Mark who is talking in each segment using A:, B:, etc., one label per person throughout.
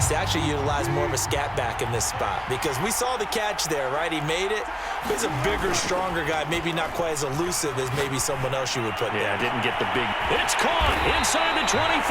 A: needs to actually utilize more of a scat back in this spot because we saw the catch there, right? He made it. But he's a bigger, stronger guy, maybe not quite as elusive as maybe someone else you would put there.
B: Yeah, didn't get the big. It's caught inside the 25.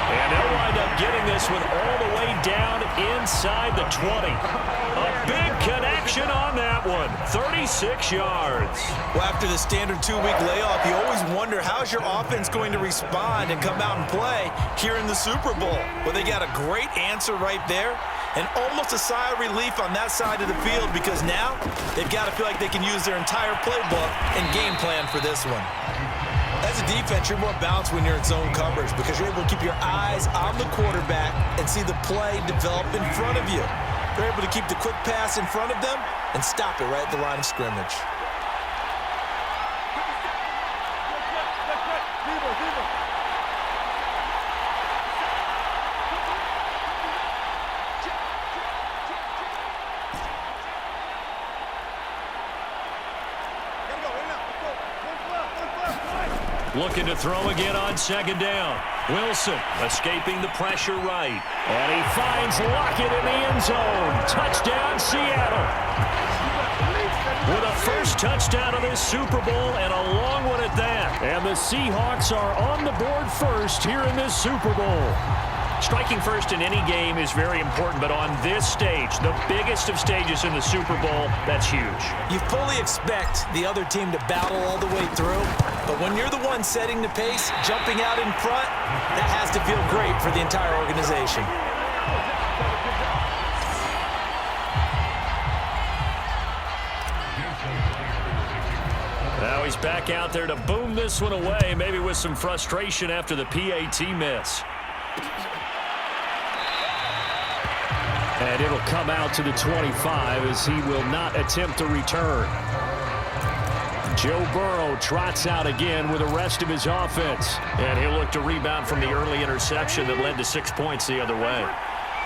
B: And they'll wind up getting this one all the way down inside the 20. A big connection on that one. 36 yards.
A: Well, after the standard 2-week layoff, you always wonder how's your offense going to respond and come out and play here in the Super Bowl. Well, they got a great answer right there and almost a sigh of relief on that side of the field because now they've got to feel like they can use their entire playbook and game plan for this one. As a defense, you're more balanced when you're in zone coverage because you're able to keep your eyes on the quarterback and see the play develop in front of you. They're able to keep the quick pass in front of them and stop it right at the line of scrimmage.
B: Looking to throw again on second down. Wilson escaping the pressure right. And he finds Lockett in the end zone. Touchdown, Seattle. With a first touchdown of this Super Bowl and a long one at that. And the Seahawks are on the board first here in this Super Bowl. Striking first in any game is very important, but on this stage, the biggest of stages in the Super Bowl, that's huge.
A: You fully expect the other team to battle all the way through, but when you're the one setting the pace, jumping out in front, that has to feel great for the entire organization.
B: Now he's back out there to boom this one away, maybe with some frustration after the PAT miss. And it'll come out to the 25 as he will not attempt a return. Joe Burrow trots out again with the rest of his offense. And he'll look to rebound from the early interception that led to 6 points the other way.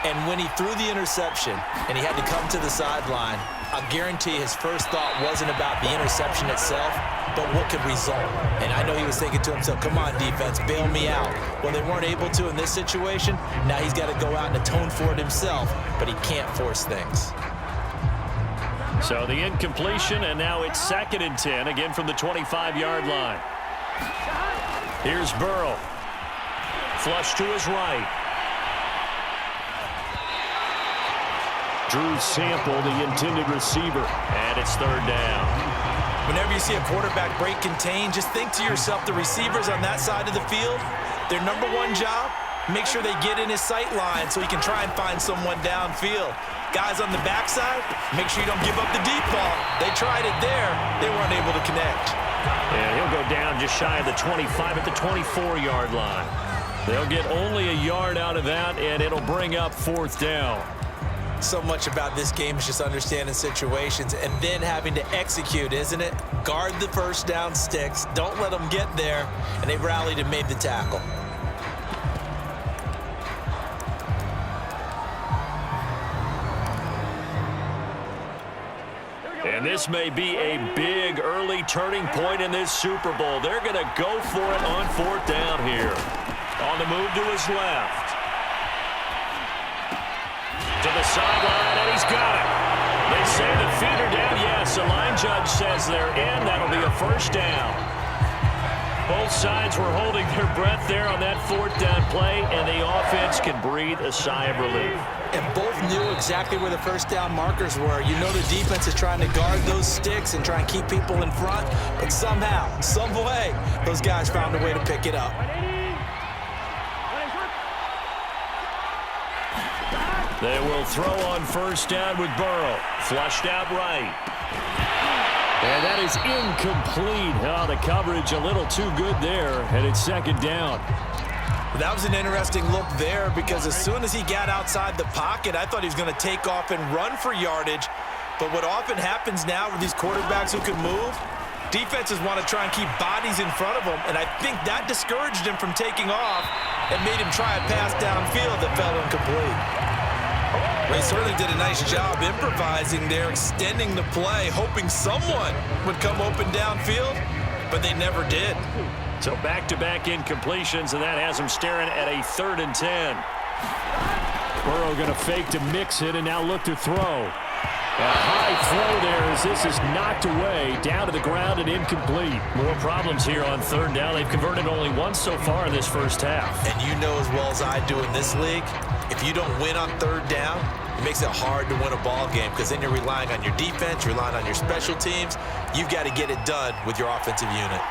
A: And when he threw the interception and he had to come to the sideline, I'll guarantee his first thought wasn't about the interception itself, but what could result. And I know he was thinking to himself, come on, defense, bail me out. Well, they weren't able to in this situation. Now he's got to go out and atone for it himself, but he can't force things.
B: So the incompletion, and now it's 2nd and 10, again from the 25-yard line. Here's Burrow. Flush to his right. Drew Sample, the intended receiver, and it's 3rd down.
A: Whenever you see a quarterback break contain, just think to yourself, the receivers on that side of the field, their number one job, make sure they get in his sight line so he can try and find someone downfield. Guys on the backside, make sure you don't give up the deep ball. They tried it there. They weren't able to connect.
B: And he'll go down just shy of the 25 at the 24-yard line. They'll get only a yard out of that, and it'll bring up 4th down.
A: So much about this game is just understanding situations and then having to execute, isn't it? Guard the first down sticks. Don't let them get there. And they rallied and made the tackle.
B: And this may be a big early turning point in this Super Bowl. They're going to go for it on 4th down here. On the move to his left. To the sideline, and he's got it. They say the feet are down. Yes, the line judge says they're in. That'll be a 1st down. Both sides were holding their breath there on that 4th down play, and the offense can breathe a sigh of relief.
A: And both knew exactly where the 1st down markers were. You know the defense is trying to guard those sticks and try and keep people in front, but somehow, some way, those guys found a way to pick it up.
B: They will throw on 1st down with Burrow. Flushed out right. And that is incomplete. Oh, the coverage a little too good there, and it's 2nd down.
A: That was an interesting look there because as soon as he got outside the pocket, I thought he was going to take off and run for yardage. But what often happens now with these quarterbacks who can move, defenses want to try and keep bodies in front of them, and I think that discouraged him from taking off and made him try a pass downfield that fell incomplete. They certainly did a nice job improvising there, extending the play, hoping someone would come open downfield, but they never did.
B: So back-to-back incompletions, and that has them staring at a 3rd and 10. Burrow going to fake to mix it and now look to throw. A high throw there as this is knocked away, down to the ground and incomplete. More problems here on third down. They've converted only once so far in this first half.
A: And you know as well as I do in this league, if you don't win on third down, it makes it hard to win a ball game because then you're relying on your defense, you're relying on your special teams. You've got to get it done with your offensive unit.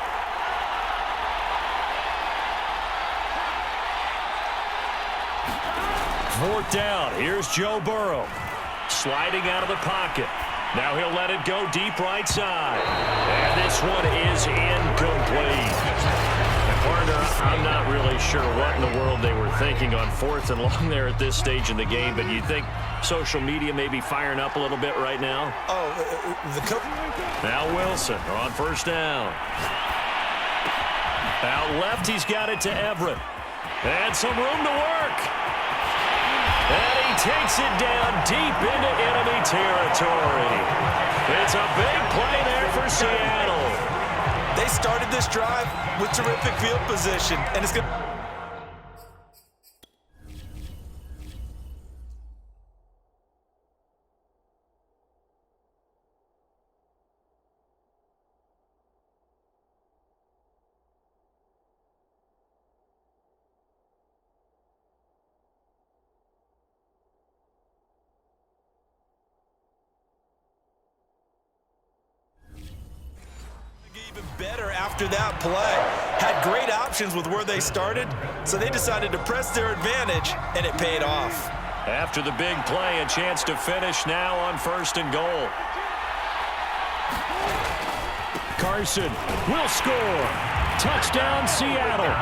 B: Fourth down. Here's Joe Burrow. Sliding out of the pocket. Now he'll let it go deep right side. And this one is incomplete. And partner, I'm not really sure what in the world they were thinking on fourth and long there at this stage in the game, but you think social media may be firing up a little bit right now? Now Wilson on first down. Out left, he's got it to Everett. And some room to work. And he takes it down deep into enemy territory. It's a big play there for Seattle.
A: They started this drive with terrific field position, and it's going to... even better after that play. Had great options with where they started, so they decided to press their advantage, and it paid off.
B: After the big play, a chance to finish now on first and goal. Carson will score. Touchdown, Seattle.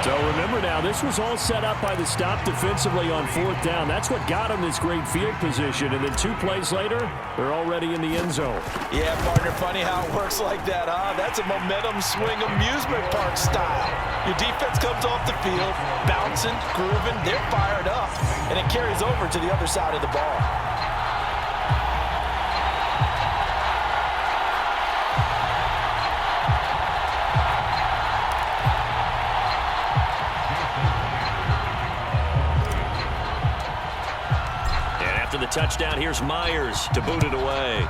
B: So remember now, this was all set up by the stop defensively on fourth down. That's what got them this great field position. And then 2 plays later, they're already in the end zone.
A: Yeah, partner, funny how it works like that, huh? That's a momentum swing amusement park style. Your defense comes off the field, bouncing, grooving, they're fired up, and it carries over to the other side of the ball.
B: After the touchdown, here's Myers to boot it away.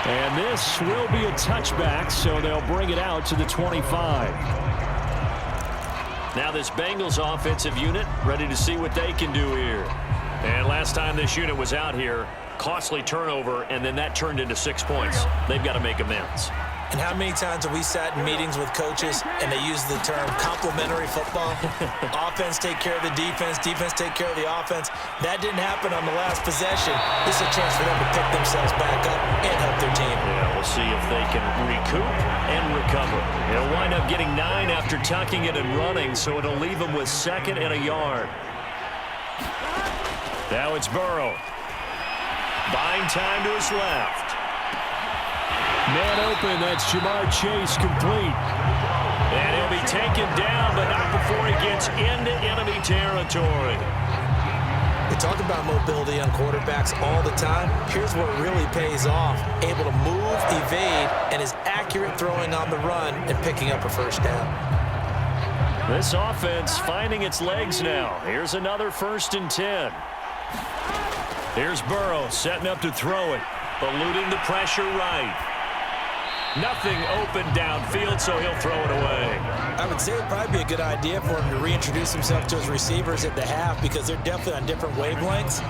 B: And this will be a touchback, so they'll bring it out to the 25. Now this Bengals offensive unit ready to see what they can do here. And last time this unit was out here, costly turnover, and then that turned into 6 points. They've got to make amends.
A: And how many times have we sat in meetings with coaches and they use the term complementary football? Offense take care of the defense, defense take care of the offense. That didn't happen on the last possession. This is a chance for them to pick themselves back up and help their team.
B: Yeah, we'll see if they can recoup and recover. They'll wind up getting 9 after tucking it and running, so it'll leave them with 2nd and a yard. Now it's Burrow. Buying time to his left. Man open, that's Jamar Chase complete. And he'll be taken down, but not before he gets into enemy territory.
A: They talk about mobility on quarterbacks all the time. Here's what really pays off. Able to move, evade, and is accurate throwing on the run and picking up a first down.
B: This offense finding its legs now. Here's another 1st and 10. Here's Burrow setting up to throw it, eluding the pressure right. Nothing open downfield, so he'll throw it away.
A: I would say it'd probably be a good idea for him to reintroduce himself to his receivers at the half because they're definitely on different wavelengths.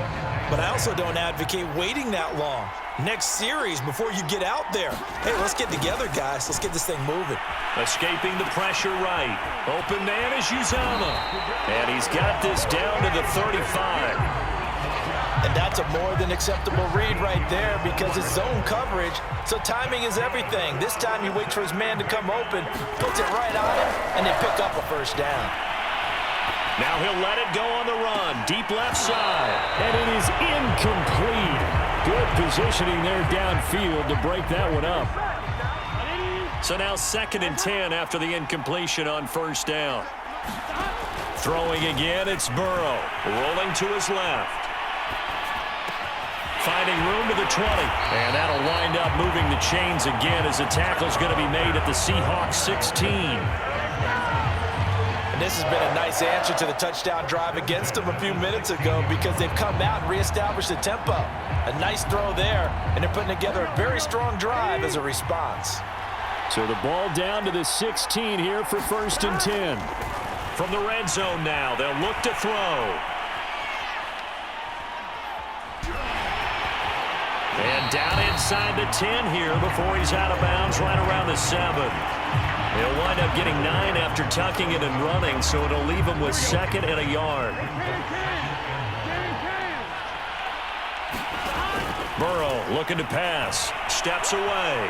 A: But I also don't advocate waiting that long. Next series before you get out there. Hey, let's get together, guys. Let's get this thing moving.
B: Escaping the pressure right. Open man is Uzama. And he's got this down to the 35.
A: And that's a more than acceptable read right there because it's zone coverage, so timing is everything. This time he waits for his man to come open, puts it right on him, and they pick up a first down.
B: Now he'll let it go on the run, deep left side. And it is incomplete. Good positioning there downfield to break that one up. So now 2nd and 10 after the incompletion on first down. Throwing again, it's Burrow, rolling to his left. finding room to the 20. And that'll wind up moving the chains again as the tackle's going to be made at the Seahawks 16.
A: And this has been a nice answer to the touchdown drive against them a few minutes ago because they've come out and reestablished the tempo. A nice throw there, and they're putting together a very strong drive as a response.
B: So the ball down to the 16 here for 1st and 10. From the red zone now, they'll look to throw. And down inside the 10 here before he's out of bounds right around the 7. They'll wind up getting 9 after tucking it and running, so it'll leave him with 2nd and a yard. Burrow looking to pass. Steps away.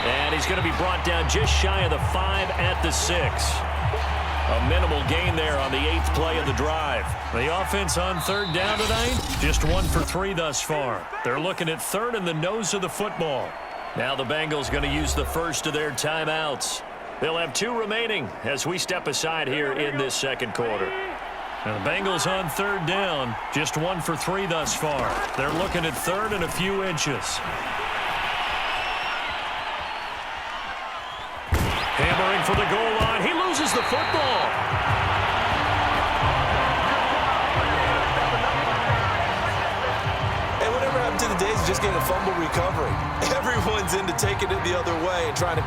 B: And he's going to be brought down just shy of the 5 at the 6. A minimal gain there on the 8th play of the drive. The offense on 3rd down tonight, just 1 for 3 thus far. They're looking at 3rd in the nose of the football. Now the Bengals going to use the first of their timeouts. They'll have 2 remaining as we step aside here in this 2nd quarter. Now the Bengals on 3rd down, just 1 for 3 thus far. They're looking at 3rd and a few inches. Hammering for the goal line. He loses the football.
A: And whatever happened to the days of just getting a fumble recovery? Everyone's into taking it the other way and trying to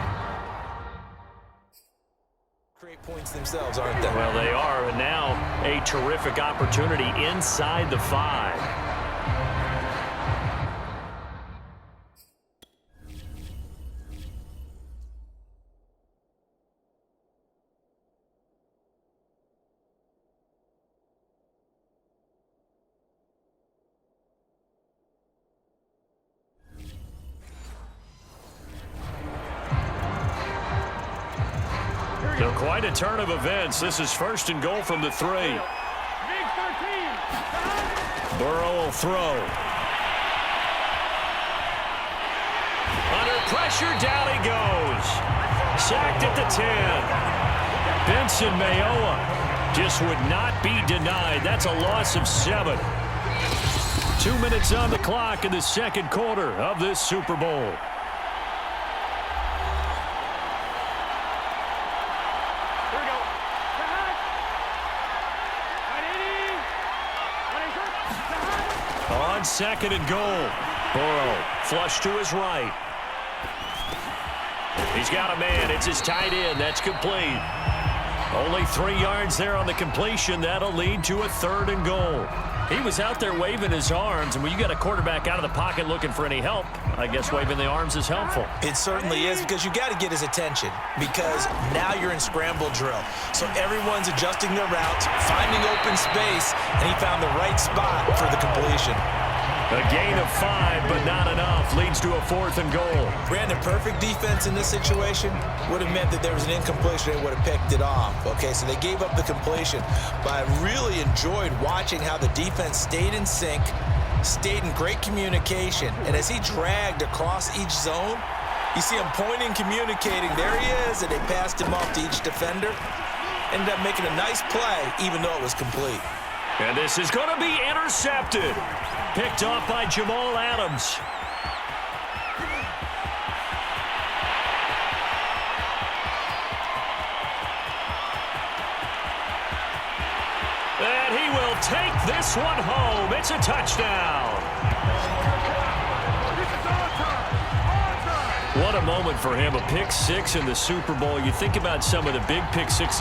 A: create points themselves, aren't they?
B: Well, they are, and now a terrific opportunity inside the 5. So quite a turn of events. This is 1st and goal from the 3. Burrow will throw. Under pressure, down he goes. Sacked at the 10. Benson Mayowa just would not be denied. That's a loss of 7. 2 minutes on the clock in the 2nd quarter of this Super Bowl. On 2nd and goal. Burrow flush to his right. He's got a man. It's his tight end. That's complete. Only 3 yards there on the completion. That'll lead to a 3rd and goal. He was out there waving his arms, and when you got a quarterback out of the pocket looking for any help, I guess waving the arms is helpful.
A: It certainly is, because you got to get his attention, because now you're in scramble drill. So everyone's adjusting their routes, finding open space, and he found the right spot for the completion.
B: A gain of 5, but not enough. Leads to a 4th and goal.
A: Brandon, perfect defense in this situation would have meant that there was an incompletion. They would have picked it off. Okay, so they gave up the completion. But I really enjoyed watching how the defense stayed in sync, stayed in great communication. And as he dragged across each zone, you see him pointing, communicating. There he is, and they passed him off to each defender. Ended up making a nice play, even though it was complete.
B: And this is going to be intercepted. Picked off by Jamal Adams. And he will take this one home. It's a touchdown. What a moment for him. A pick 6 in the Super Bowl. You think about some of the big pick 6s